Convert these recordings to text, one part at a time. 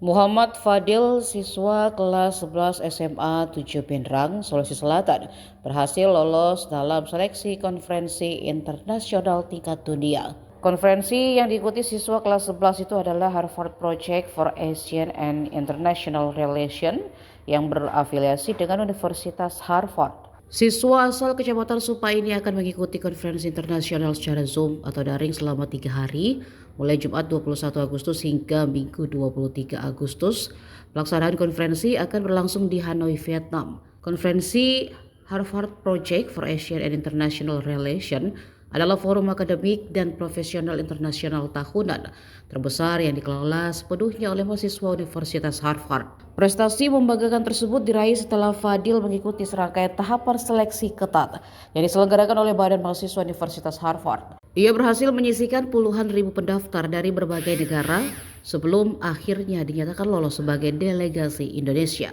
Muhammad Fadil, siswa kelas 11 SMA 7 Pindrang, Sulawesi Selatan, berhasil lolos dalam seleksi konferensi internasional tingkat dunia. Konferensi yang diikuti siswa kelas 11 itu adalah Harvard Project for Asian and International Relations yang berafiliasi dengan Universitas Harvard. Siswa asal Kecamatan Supa ini akan mengikuti konferensi internasional secara Zoom atau daring selama 3 hari, mulai Jumat 21 Agustus hingga Minggu 23 Agustus. Pelaksanaan konferensi akan berlangsung di Hanoi, Vietnam. Konferensi Harvard Project for Asian and International Relations adalah forum akademik dan profesional internasional tahunan terbesar yang dikelola sepenuhnya oleh mahasiswa Universitas Harvard. Prestasi membanggakan tersebut diraih setelah Fadil mengikuti serangkaian tahapan seleksi ketat yang diselenggarakan oleh Badan Mahasiswa Universitas Harvard. Ia berhasil menyisihkan puluhan ribu pendaftar dari berbagai negara sebelum akhirnya dinyatakan lolos sebagai delegasi Indonesia.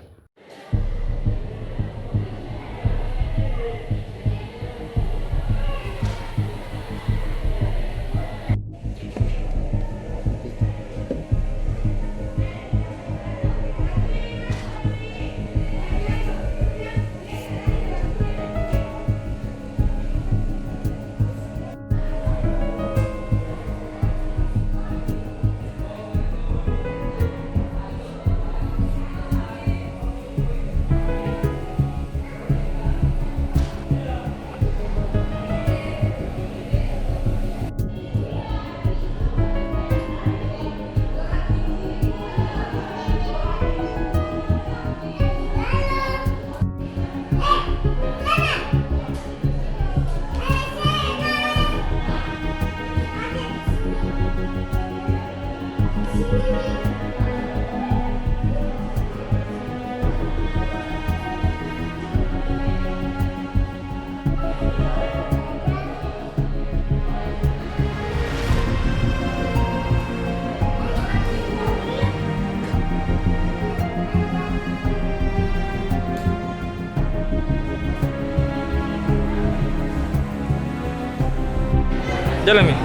Jalan nih.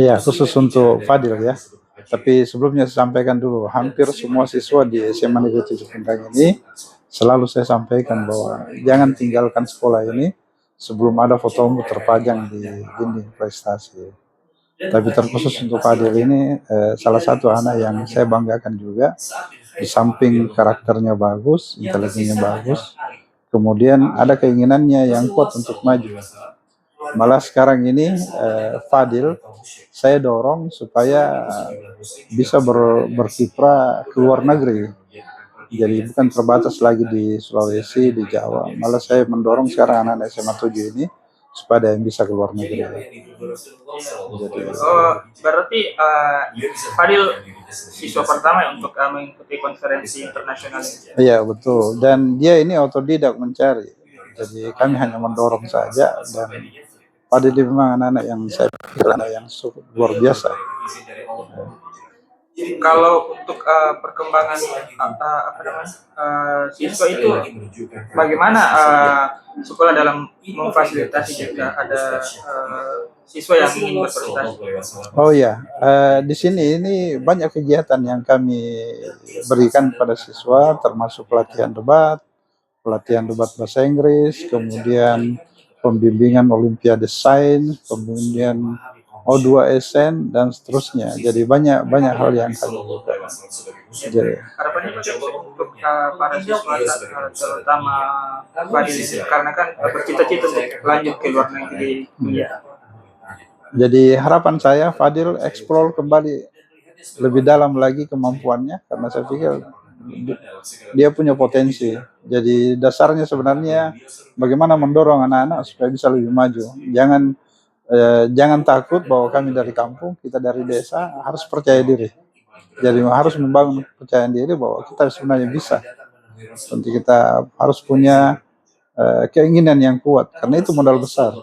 Iya, khusus untuk Fadil ya. Tapi sebelumnya saya sampaikan dulu, hampir semua siswa di SMA Negeri 7 Pindrang ini selalu saya sampaikan bahwa jangan tinggalkan sekolah ini sebelum ada fotomu terpajang di dinding prestasi. Tapi terkhusus untuk Fadil ini salah satu anak yang saya banggakan juga, di samping karakternya bagus, intelijennya bagus, kemudian ada keinginannya yang kuat untuk maju. Malah sekarang ini Fadil saya dorong supaya bisa berkiprah ke luar negeri. Jadi bukan terbatas lagi di Sulawesi, di Jawa. Malah saya mendorong sekarang anak-anak SMA 7 ini supaya ada yang bisa ke luar negeri. Jadi, berarti Fadil siswa pertama untuk mengikuti konferensi internasional. Iya betul. Dan dia ini otodidak mencari. Jadi kami hanya mendorong saja, dan Fadil memang anak-anak yang saya pikir anak yang luar biasa. Kalau untuk perkembangan siswa itu bagaimana sekolah dalam memfasilitasi jika ada siswa yang ingin berprestasi? Oh ya, di sini ini banyak kegiatan yang kami berikan kepada siswa, termasuk pelatihan debat bahasa Inggris, kemudian pembimbingan Olimpiade Sains, kemudian O2SN dan seterusnya. Jadi banyak hal yang kami lakukan. Jadi harapannya untuk para siswa terutama Fadil karena kan bercita-cita untuk lanjut ke luar negeri. Jadi harapan saya Fadil eksplor kembali lebih dalam lagi kemampuannya, karena saya pikir dia punya potensi. Jadi dasarnya sebenarnya bagaimana mendorong anak-anak supaya bisa lebih maju. Jangan takut bahwa kami dari kampung, kita dari desa, harus percaya diri. Jadi harus membangun kepercayaan diri bahwa kita sebenarnya bisa. Tentu kita harus punya keinginan yang kuat, karena itu modal besar.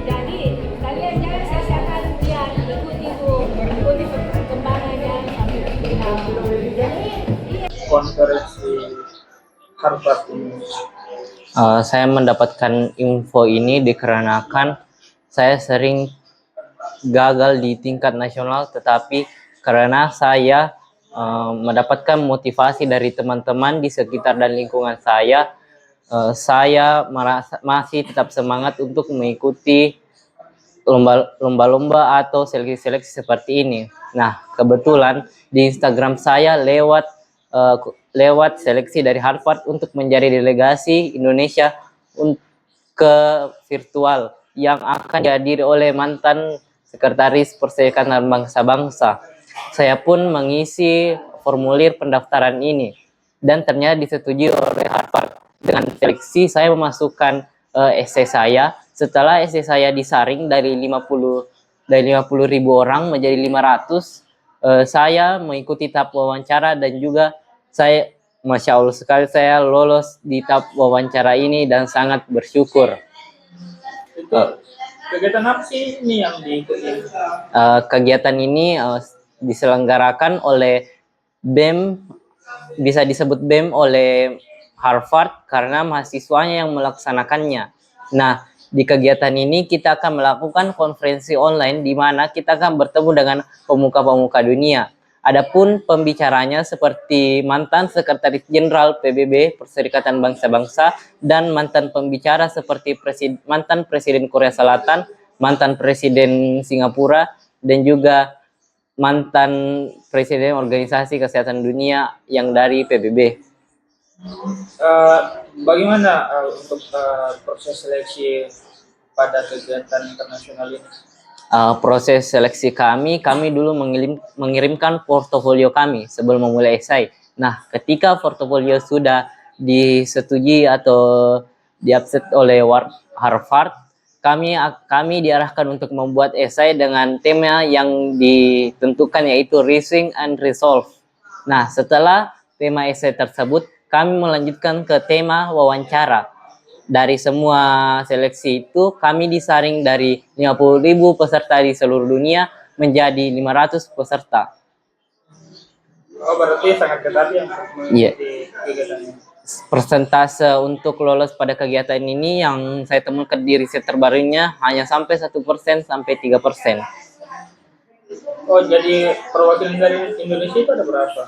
Jadi kalian jangan sia-siakan dia, ikuti perkembangannya sampai final. konferensi Harvard ini? Saya mendapatkan info ini dikarenakan saya sering gagal di tingkat nasional, tetapi karena saya mendapatkan motivasi dari teman-teman di sekitar dan lingkungan saya masih tetap semangat untuk mengikuti lomba-lomba atau seleksi-seleksi seperti ini. Nah, kebetulan di Instagram saya lewat seleksi dari Harvard untuk menjadi delegasi Indonesia ke virtual yang akan dihadiri oleh mantan sekretaris Perserikatan Bangsa-Bangsa. Saya pun mengisi formulir pendaftaran ini dan ternyata disetujui oleh Harvard. Dengan seleksi saya memasukkan essay saya. Setelah essay saya disaring dari 50.000 orang menjadi 500, saya mengikuti tahap wawancara dan juga saya, Masya Allah sekali, saya lolos di tahap wawancara ini dan sangat bersyukur. Itu kegiatan apa sih ini yang diikuti? Kegiatan ini diselenggarakan oleh BEM, bisa disebut BEM oleh Harvard karena mahasiswanya yang melaksanakannya. Nah, di kegiatan ini kita akan melakukan konferensi online di mana kita akan bertemu dengan pemuka-pemuka dunia. Adapun pembicaranya seperti mantan Sekretaris Jenderal PBB Perserikatan Bangsa-Bangsa dan mantan pembicara seperti mantan Presiden Korea Selatan, mantan Presiden Singapura, dan juga mantan Presiden Organisasi Kesehatan Dunia yang dari PBB. Bagaimana untuk proses seleksi pada kegiatan internasional ini? Proses seleksi kami dulu mengirimkan portofolio kami sebelum memulai esai. Nah, ketika portofolio sudah disetujui atau diupset oleh Harvard, kami diarahkan untuk membuat esai dengan tema yang ditentukan, yaitu Reasoning and Resolve. Nah, setelah tema esai tersebut, kami melanjutkan ke tema wawancara. Dari semua seleksi itu, kami disaring dari 50.000 peserta di seluruh dunia menjadi 500 peserta. Oh, berarti sangat ketat ya mengikuti kegiatannya. Persentase untuk lolos pada kegiatan ini yang saya temukan di riset terbarunya hanya sampai 1% sampai 3%. Oh, jadi perwakilan dari Indonesia itu ada berapa?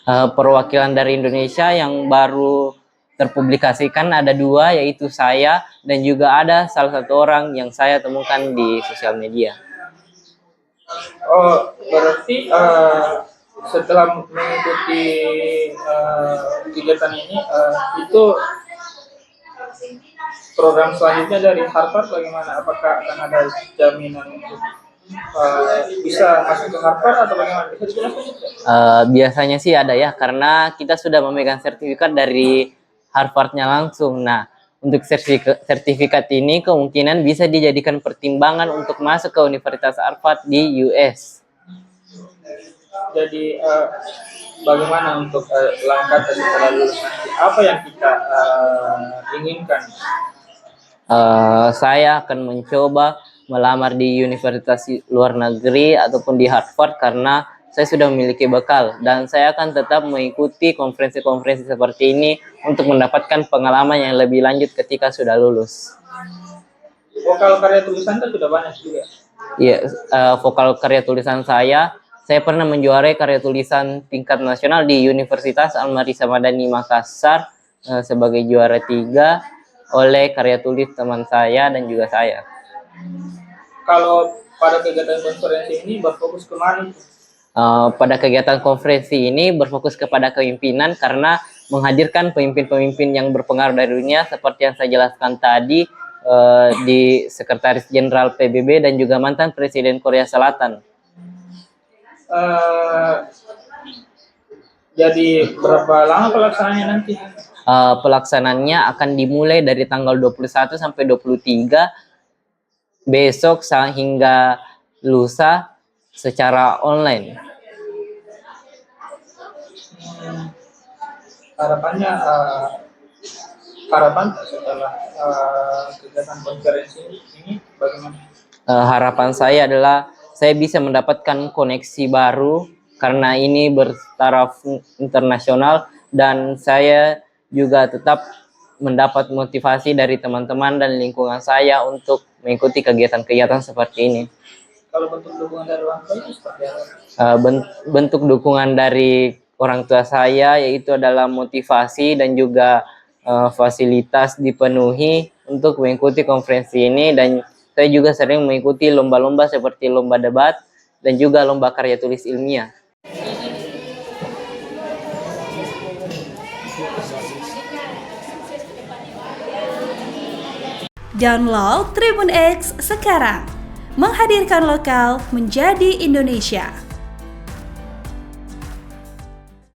Perwakilan dari Indonesia yang baru terpublikasikan ada 2, yaitu saya dan juga ada salah satu orang yang saya temukan di sosial media. Oh, berarti setelah mengikuti kegiatan ini, itu program selanjutnya dari Harvard bagaimana? Apakah akan ada jaminan untuk bisa masuk ke Harvard atau bagaimana? Bisa dijelaskan? Biasanya sih ada ya, karena kita sudah memegang sertifikat dari Harvardnya langsung. Nah, untuk sertifikat ini kemungkinan bisa dijadikan pertimbangan untuk masuk ke Universitas Harvard di US. Jadi bagaimana untuk langkah setelah lulus? Apa yang kita inginkan? Saya akan mencoba melamar di universitas luar negeri ataupun di Harvard karena saya sudah memiliki bekal, dan saya akan tetap mengikuti konferensi-konferensi seperti ini untuk mendapatkan pengalaman yang lebih lanjut ketika sudah lulus. Kalau karya tulisan kan sudah banyak juga. Ya, vokal karya tulisan saya pernah menjuarai karya tulisan tingkat nasional di Universitas Al-Marisa Madani Makassar sebagai juara 3 oleh karya tulis teman saya dan juga saya. Kalau pada kegiatan konferensi ini berfokus kemana? Pada kegiatan konferensi ini berfokus kepada kepemimpinan karena menghadirkan pemimpin-pemimpin yang berpengaruh dari dunia seperti yang saya jelaskan tadi, di Sekretaris Jenderal PBB dan juga mantan Presiden Korea Selatan. Jadi berapa lama pelaksanaannya nanti? Pelaksanaannya akan dimulai dari tanggal 21 sampai 23 besok hingga lusa secara online. Harapannya harapan setelah kegiatan konferensi ini bagaimana? Harapan saya adalah saya bisa mendapatkan koneksi baru karena ini bertaraf internasional, dan saya juga tetap mendapat motivasi dari teman-teman dan lingkungan saya untuk mengikuti kegiatan-kegiatan seperti ini. Kalau bentuk dukungan dari orang tua itu seperti apa? Bentuk dukungan dari orang tua saya yaitu adalah motivasi dan juga fasilitas dipenuhi untuk mengikuti konferensi ini, dan saya juga sering mengikuti lomba-lomba seperti lomba debat dan juga lomba karya tulis ilmiah. Download Tribun X sekarang, menghadirkan lokal menjadi Indonesia.